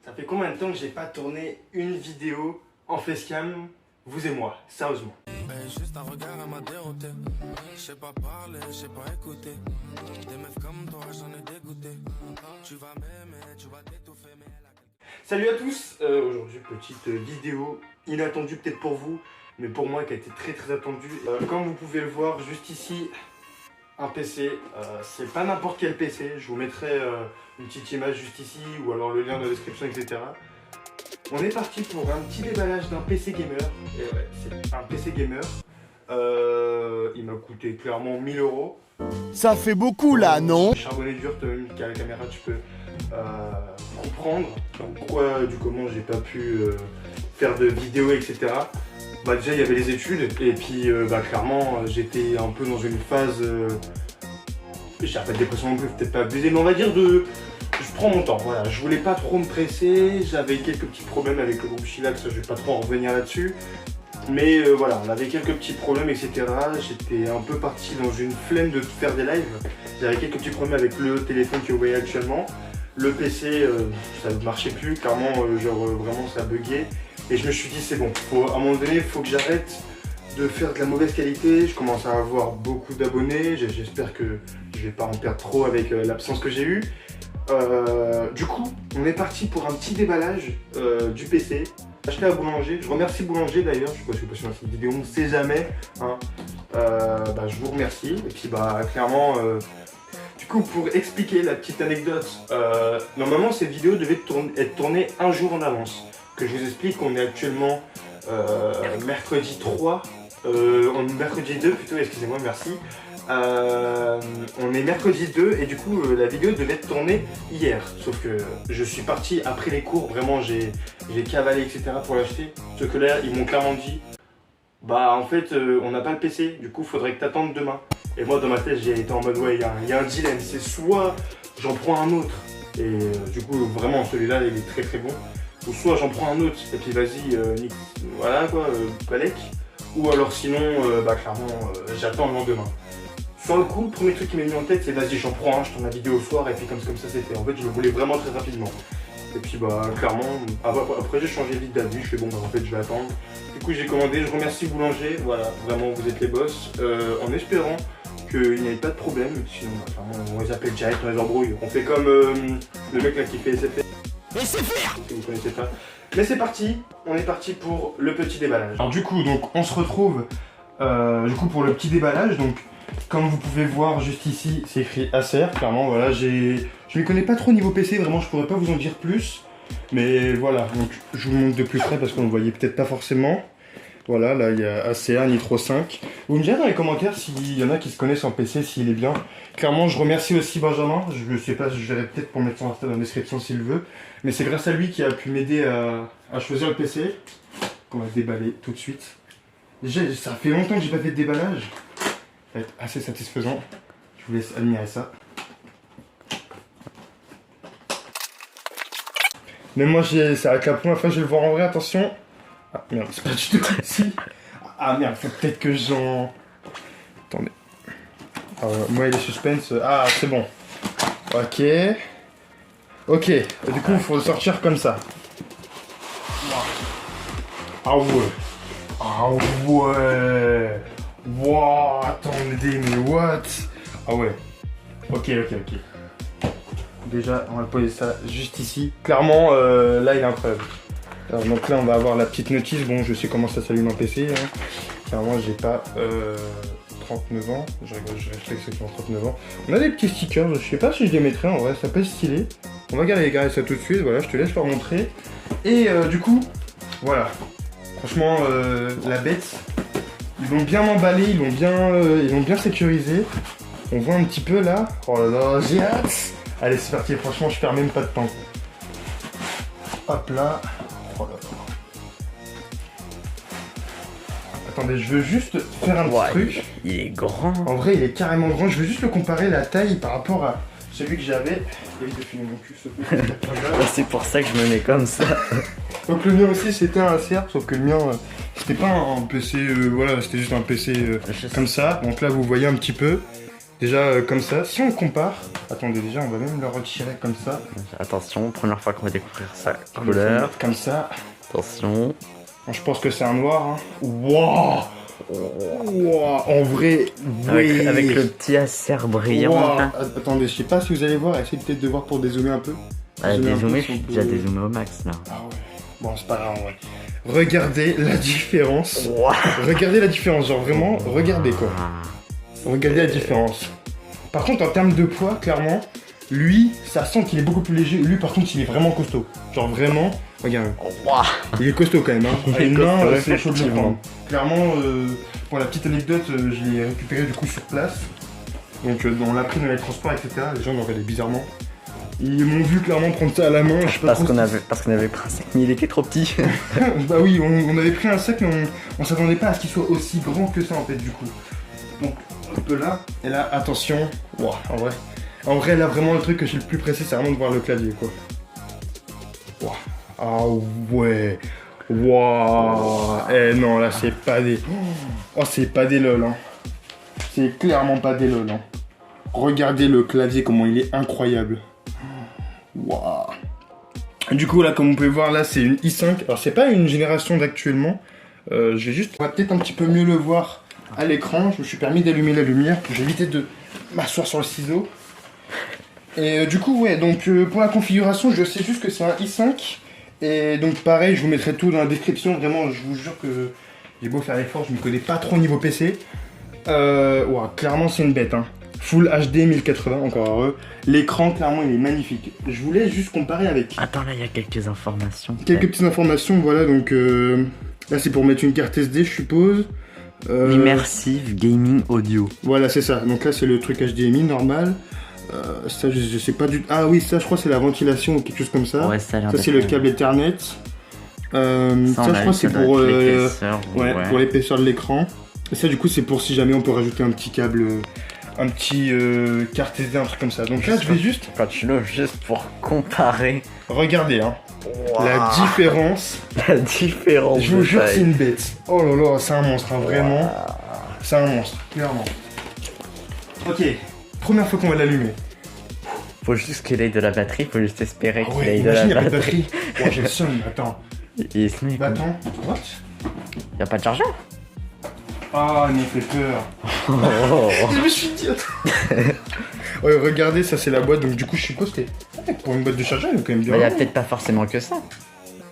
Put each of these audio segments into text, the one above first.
Ça fait combien de temps que j'ai pas tourné une vidéo en facecam, vous et moi, sérieusement? Juste un regard à m'a dérouté. Je sais pas parler, je sais pas écouter. Des meufs comme toi, j'en ai dégoûté. Tu vas m'aimer, tu vas t'étouffer. Salut à tous, aujourd'hui petite vidéo inattendue peut-être pour vous, mais pour moi qui a été très attendue. Comme vous pouvez le voir juste ici, un PC, c'est pas n'importe quel PC, je vous mettrai une petite image juste ici ou alors le lien dans la description, etc. On est parti pour un petit déballage d'un PC gamer, et ouais, c'est un PC gamer, il m'a coûté clairement 1000 €. Ça fait beaucoup là, non? Charbonné dur, toi même qui a la caméra, tu peux comprendre pourquoi, du comment j'ai pas pu faire de vidéos, etc. Bah déjà il y avait les études et puis clairement j'étais un peu dans une phase, j'ai pas de dépression non plus, peut-être pas abusé, mais on va dire je prends mon temps, voilà, je voulais pas trop me presser, j'avais quelques petits problèmes avec le groupe Chillax, je vais pas trop en revenir là-dessus. Mais voilà, on avait quelques petits problèmes, etc. J'étais un peu parti dans une flemme de faire des lives. J'avais quelques petits problèmes avec le téléphone que vous voyez actuellement. Le PC, ça ne marchait plus, clairement, vraiment ça buguait. Et je me suis dit, c'est bon, à un moment donné, il faut que j'arrête de faire de la mauvaise qualité. Je commence à avoir beaucoup d'abonnés. J'espère que je vais pas en perdre trop avec l'absence que j'ai eue. Du coup, on est parti pour un petit déballage du PC. Acheté à Boulanger, je remercie Boulanger d'ailleurs, je sais pas si vous passez dans cette vidéo, on ne sait jamais, hein. Je vous remercie, et puis clairement, du coup pour expliquer la petite anecdote, normalement cette vidéo devait être tournée un jour en avance, que je vous explique, on est actuellement mercredi 3, mercredi 2 plutôt, excusez-moi, merci. On est mercredi 2 et du coup la vidéo devait être tournée hier, sauf que je suis parti après les cours, vraiment j'ai cavalé, etc. pour l'acheter, sauf que là ils m'ont clairement dit en fait on n'a pas le PC, du coup faudrait que t'attendes demain. Et moi dans ma tête j'ai été en mode ouais, il y a un dilemme, c'est soit j'en prends un autre et du coup vraiment celui-là il est très bon, ou soit j'en prends un autre et puis vas-y voilà quoi, Palek, ou alors sinon clairement j'attends le lendemain. Sur le coup, le premier truc qui m'est venu en tête, c'est vas-y, j'en prends un, je tourne la vidéo au soir, et puis comme ça c'était. En fait, je le voulais vraiment très rapidement. Et puis clairement, après j'ai changé vite d'avis, je fais bon, en fait, je vais attendre. Du coup, j'ai commandé, je remercie Boulanger, voilà, vraiment, vous êtes les boss, en espérant qu'il n'y ait pas de problème, sinon, on les appelle direct, on les embrouille. On fait comme le mec là qui fait SFR. SFR si vous connaissez pas. Mais c'est parti, on est parti pour le petit déballage. Alors du coup, donc, on se retrouve pour le petit déballage, donc. Comme vous pouvez voir juste ici, c'est écrit Acer, clairement, voilà, je ne connais pas trop niveau PC, vraiment, je pourrais pas vous en dire plus. Mais voilà, donc je vous montre de plus près parce qu'on ne voyait peut-être pas forcément. Voilà, là il y a Acer Nitro 5. Vous me direz dans les commentaires s'il y en a qui se connaissent en PC, s'il est bien. Clairement, je remercie aussi Benjamin, je ne sais pas, je verrai peut-être pour mettre son Insta dans la description s'il veut. Mais c'est grâce à lui qui a pu m'aider à choisir le PC, qu'on va déballer tout de suite. Déjà, ça fait longtemps que j'ai pas fait de déballage. Ça va être assez satisfaisant. Je vous laisse admirer ça. Mais moi, ça va être la première fois que je vais le voir en vrai, attention. Ah merde, c'est pas du tout ici. Ah merde, faut peut-être que j'en... Attendez. Moi et les suspens... Ah, c'est bon. Ok. Ok, du coup, il faut le sortir comme ça. Ah ouais. Ah ouais. Wow, attendez, mais what? Ah ouais. Ok. Déjà, on va poser ça juste ici. Clairement, là, il est incroyable. Alors, donc là, on va avoir la petite notice. Bon, je sais comment ça s'allume un PC. Hein. Clairement, j'ai pas 39 ans. Je respecte ceux qui ont 39 ans. On a des petits stickers. Je sais pas si je les mettrai. En vrai, ça peut être stylé. On va regarder ça tout de suite. Voilà, je te laisse leur montrer. Et du coup, voilà. Franchement, la bête... Ils l'ont bien emballé, ils l'ont bien sécurisé. On voit un petit peu là. Oh là là, j'ai hâte. Allez, c'est parti. Franchement, je perds même pas de temps. Hop là. Oh là là. Attendez, je veux juste faire un petit truc. Il est grand. En vrai, il est carrément grand. Je veux juste le comparer la taille par rapport à celui que j'avais. Évite de filmer mon cul, s'il te plaît. C'est pour ça que je me mets comme ça. Donc le mien aussi c'était un Acer, sauf que le mien c'était pas un PC, voilà, c'était juste un PC comme ça. Donc là vous voyez un petit peu. Déjà comme ça, si on compare, attendez déjà on va même le retirer comme ça. Attention, première fois qu'on va découvrir sa On va le couleur. mettre comme ça. Attention. Bon, je pense que c'est un noir. Hein. Waouh, wow. En vrai, oui. Avec le petit acer brillant. Wow. Là. Attendez, je sais pas si vous allez voir, essayez peut-être de voir pour dézoomer un peu. Dézoomer, je si on suis peut- déjà dézoomé au max là. Ah ouais. Bon, c'est pas grave en vrai. Regardez la différence. Wow. Regardez la différence, genre vraiment, regardez quoi. Regardez la différence. Par contre, en termes de poids, clairement, lui, ça sent qu'il est beaucoup plus léger. Lui, par contre, il est vraiment costaud. Genre vraiment, regarde. Wow. Il est costaud quand même. Hein. Il À est une main, costaud, c'est chaud de le effectivement. prendre. Clairement, pour la petite anecdote, je l'ai récupéré du coup sur place. Donc, on l'a pris dans les transports, etc. Les gens l'ont regardé bizarrement. Ils m'ont vu clairement prendre ça à la main. Je sais pas Parce trop qu'on avait pris un sac, mais il était trop petit. Bah oui, on avait pris un sac, mais on s'attendait pas à ce qu'il soit aussi grand que ça en fait du coup. Donc un peu là, et là, attention. Wow, en vrai là vraiment le truc que j'ai le plus pressé c'est vraiment de voir le clavier quoi. Wow. Ah ouais. Waouh. Eh non là c'est pas des... Oh c'est pas des lol hein. C'est clairement pas des lol hein. Regardez le clavier comment il est incroyable. Waouh. Du coup là comme vous pouvez voir là c'est une i5, alors c'est pas une génération d'actuellement, je vais juste, on va peut-être un petit peu mieux le voir à l'écran, je me suis permis d'allumer la lumière, j'ai évité de m'asseoir sur le ciseau. Et du coup ouais donc pour la configuration je sais juste que c'est un i5, et donc pareil je vous mettrai tout dans la description, vraiment je vous jure que j'ai beau faire l'effort, je ne connais pas trop au niveau PC. Ouah, clairement c'est une bête hein. Full HD 1080, encore heureux. L'écran, clairement, il est magnifique. Je voulais juste comparer avec Attends, là, il y a quelques informations. quelques petites informations. Voilà, donc là, c'est pour mettre une carte SD, je suppose. Immersive Gaming Audio. Voilà, c'est ça. Donc là, c'est le truc HDMI normal. Ça, je sais pas du tout. Ah oui, ça, je crois, c'est la ventilation ou quelque chose comme ça. Ouais, ça a l'air Ça, c'est le câble Ethernet. Ça, je crois, c'est pour, pour l'épaisseur de l'écran. Et ça, du coup, c'est pour si jamais on peut rajouter un petit câble. Un petit carte SD, un truc comme ça. Donc là, je vais juste Continuons juste pour comparer regarder hein, la différence. la différence. Je vous de jure, taille. c'est une bête. Oh là là, c'est un monstre, hein, vraiment. C'est un monstre, clairement. Ok, première fois qu'on va l'allumer. Faut juste qu'il ait de la batterie, faut juste espérer Ah qu'il ouais, ait de la imagine, il n'y a pas de batterie. batterie. Oh, j'ai le seum, attends. Il se met. Bah attends, what? Y a pas de chargeur. Ah, il m'a fait peur. Oh. Je me suis dit, attends. Ouais, regardez, ça c'est la boîte, donc du coup, je suppose que pour une boîte de chargeur, elle est quand même bien. Bah, y a grande. peut-être pas forcément que ça.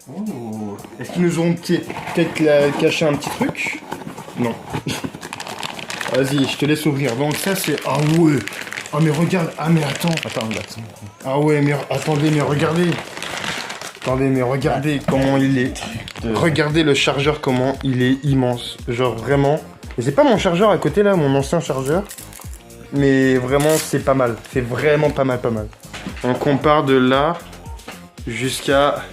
Oh. Est-ce qu'ils nous auront peut-être caché un petit truc? Non. Vas-y, je te laisse ouvrir. Donc ça c'est... Ah ouais. Ah mais regarde. Ah mais attends. Attends. Ah ouais mais attendez mais regardez. Attendez mais regardez comment il est. Regardez le chargeur comment il est immense. Genre vraiment. Et c'est pas mon chargeur à côté là, mon ancien chargeur. Mais vraiment c'est pas mal. C'est vraiment pas mal. On compare de là jusqu'à...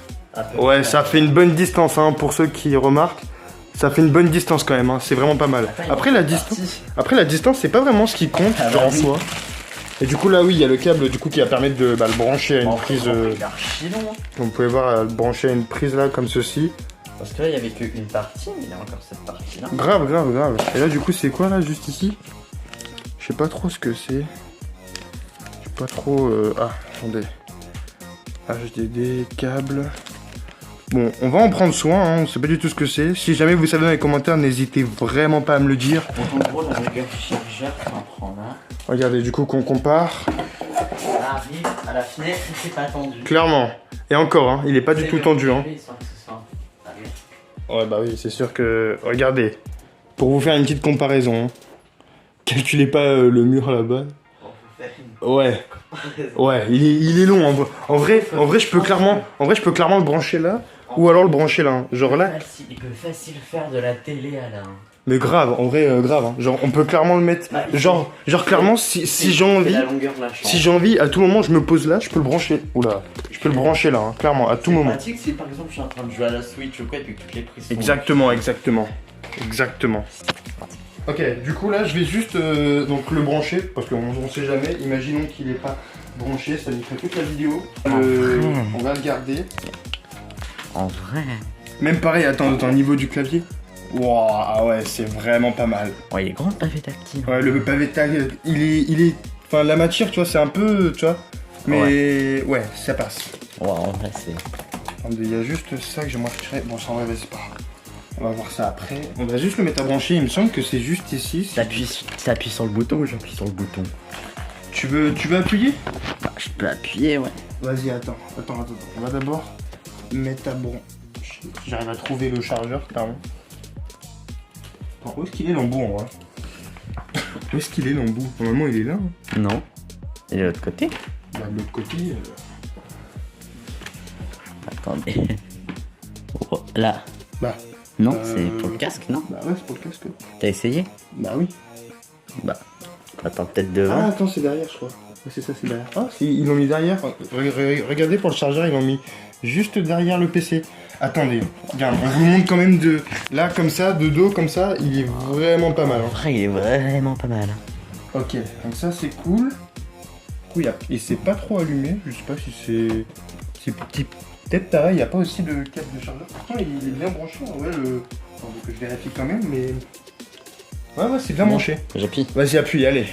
Ouais, ça fait une bonne distance hein, pour ceux qui remarquent. Ça fait une bonne distance quand même, hein. C'est vraiment pas mal. Après la distance, c'est pas vraiment ce qui compte, Ah, genre bah en oui. soi. Et du coup là, oui, il y a le câble du coup qui va permettre de le brancher à une prise. Il est archi long. Hein. Vous pouvez voir, le brancher à une prise là comme ceci. Parce que là, il y avait qu'une partie, mais il y a encore cette partie-là. Grave. Et là, du coup, c'est quoi là, juste ici? Je sais pas trop ce que c'est. Je sais pas trop. Ah, attendez. HDD, câble. Bon, on va en prendre soin, hein, on sait pas du tout ce que c'est. Si jamais vous savez dans les commentaires, n'hésitez vraiment pas à me le dire. Donc en gros, la longueur du chargeur s'en prend là. Regardez, du coup, qu'on compare. Ça arrive à la fenêtre, c'est pas tendu. Clairement. Et encore, hein, il est pas du tout tendu. Hein. Allez. Ouais, bah oui, c'est sûr que... Regardez, pour vous faire une petite comparaison, hein. Calculez pas le mur là-bas. Ouais. Ouais, il est long. En vrai, je peux clairement le brancher là, ou alors le brancher là. Hein. Genre là. Il peut facile faire de la télé à la... Mais grave, en vrai, grave. Hein. Genre, on peut clairement le mettre. Genre clairement, si j'ai envie, la longueur de la chambre. si j'ai envie, à tout moment, je me pose là, je peux le brancher. Oula, je peux le brancher là, hein, clairement, à tout moment. C'est pratique si par exemple je suis en train de jouer à la Switch ou quoi, et puis que toutes les prises sont... Exactement. Ok, du coup là, je vais juste donc le brancher parce qu'on sait jamais. Imaginons qu'il n'est pas branché, ça lui fait toute la vidéo. On va le garder. En vrai... Même pareil, attends, au niveau du clavier. Wow, ah ouais, c'est vraiment pas mal. Ouais, il est grand le pavé tactile. Ouais, le pavé tactile, il est... Enfin, la matière, tu vois, c'est un peu... Tu vois. Mais ouais, ça passe. Ouais, en vrai, c'est... Il y a juste ça que j'aimerais retirer. Bon, ça en vrai, vas-y, pas grave. On va voir ça après. On va juste le mettre à brancher. Il me semble que c'est juste ici. T'appuies sur le bouton ou j'appuie sur le bouton? Tu veux appuyer? Bah, je peux appuyer, ouais. Vas-y, attends. On va d'abord mettre à brancher. J'arrive à trouver le chargeur, clairement. Attends, où est-ce qu'il est l'embout en vrai? Où est-ce qu'il est l'embout? Normalement, il est là. Hein. Non. Et de l'autre côté? Bah, de l'autre côté. Attendez. Oh, là. Bah. Non, c'est pour le casque, non? Bah ouais, c'est pour le casque. T'as essayé? Bah oui. Bah. Attends, peut-être devant. Ah, attends, c'est derrière, je crois. Ouais, c'est ça, c'est derrière. Ah, ils l'ont mis derrière. Regardez pour le chargeur, ils l'ont mis juste derrière le PC. Attendez, regarde, on vous montre quand même de là, comme ça, de dos, comme ça, il est vraiment pas mal. En vrai, il est vraiment pas mal. Ok, donc ça c'est cool. Oui, et c'est pas trop allumé, je sais pas si c'est petit. Peut-être pareil, il n'y a pas aussi de câble de chargeur. Pourtant, il est bien branché, en vrai, le. Attends, que je vérifie quand même, mais. Ouais, c'est bien branché. J'appuie. Vas-y, appuie, allez.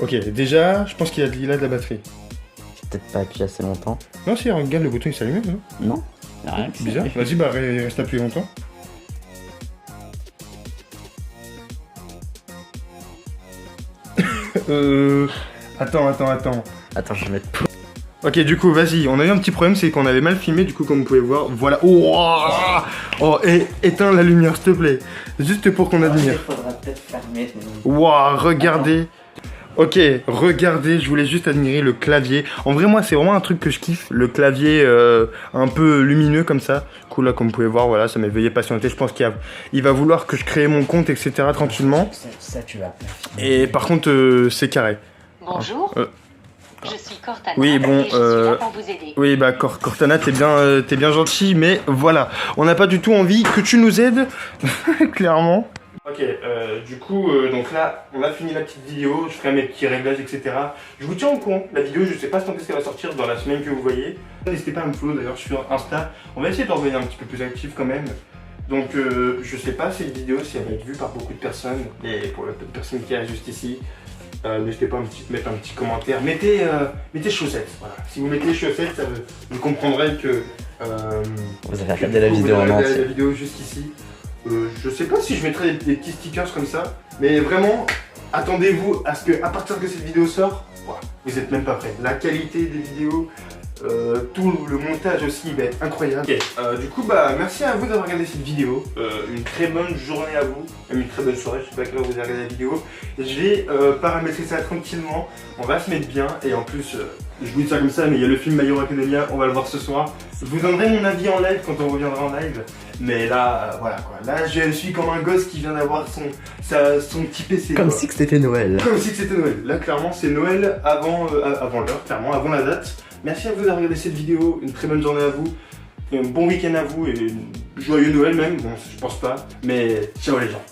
Ok, déjà, je pense qu'il a de la batterie. J'ai peut-être pas appuyé assez longtemps. Non, si, regarde, le bouton il s'allume, non? Non. Rien que Bizarre. ça. Vas-y, bah reste appuyé longtemps. Attends. Attends, je vais mettre... Ok, du coup, vas-y, on a eu un petit problème, c'est qu'on avait mal filmé, du coup, comme vous pouvez voir, voilà. Oh, et éteins la lumière, s'il te plaît. Juste pour qu'on admire. Il faudra peut-être fermer. Wow, regardez. Ok, regardez, je voulais juste admirer le clavier. En vrai, moi, c'est vraiment un truc que je kiffe. Le clavier un peu lumineux comme ça. Cool, là, comme vous pouvez voir, voilà, ça m'a éveillé patienté. Je pense qu'il va vouloir que je crée mon compte, etc. tranquillement. Ça, tu vas. Et par contre, c'est carré. Bonjour, je suis Cortana oui, bon, et je suis là pour vous aider. Oui, bah Cortana, t'es bien gentil, mais voilà, on n'a pas du tout envie que tu nous aides, clairement. Ok, du coup, donc là, on a fini la petite vidéo, je ferai mes petits réglages, etc. Je vous tiens au courant, la vidéo, je sais pas quand est-ce qu'elle va sortir, dans la semaine que vous voyez. N'hésitez pas à me follow d'ailleurs sur Insta, on va essayer de revenir un petit peu plus actif quand même. Donc, je sais pas cette vidéo si elle va être vue par beaucoup de personnes, et pour la personne qui est juste ici, n'hésitez pas à mettre un petit commentaire. Mettez chaussettes, voilà. Si vous mettez chaussettes, vous comprendrez que... vous avez regardé la vidéo en entier. La vidéo juste ici. Je sais pas si je mettrai des petits stickers comme ça, mais vraiment, attendez-vous à ce que, à partir que cette vidéo sort, voilà, vous êtes même pas prêts. La qualité des vidéos, tout le montage aussi va être incroyable. Ok, du coup, bah, merci à vous d'avoir regardé cette vidéo. Une très bonne journée à vous, même une très bonne soirée, je sais pas à quelle heure vous avez regardé la vidéo. Je vais paramétrer ça tranquillement, on va se mettre bien, et en plus, je vous dis ça comme ça, mais il y a le film My Hero Academia, on va le voir ce soir. Je vous donnerai mon avis en live quand on reviendra en live. Mais là, voilà quoi. Là, je suis comme un gosse qui vient d'avoir son petit PC. Comme quoi. si que c'était Noël. Comme si c'était Noël. Là, clairement, c'est Noël avant l'heure, clairement, avant la date. Merci à vous d'avoir regardé cette vidéo. Une très bonne journée à vous. Et un bon week-end à vous. Et joyeux Noël même. Bon, je pense pas. Mais ciao les gens.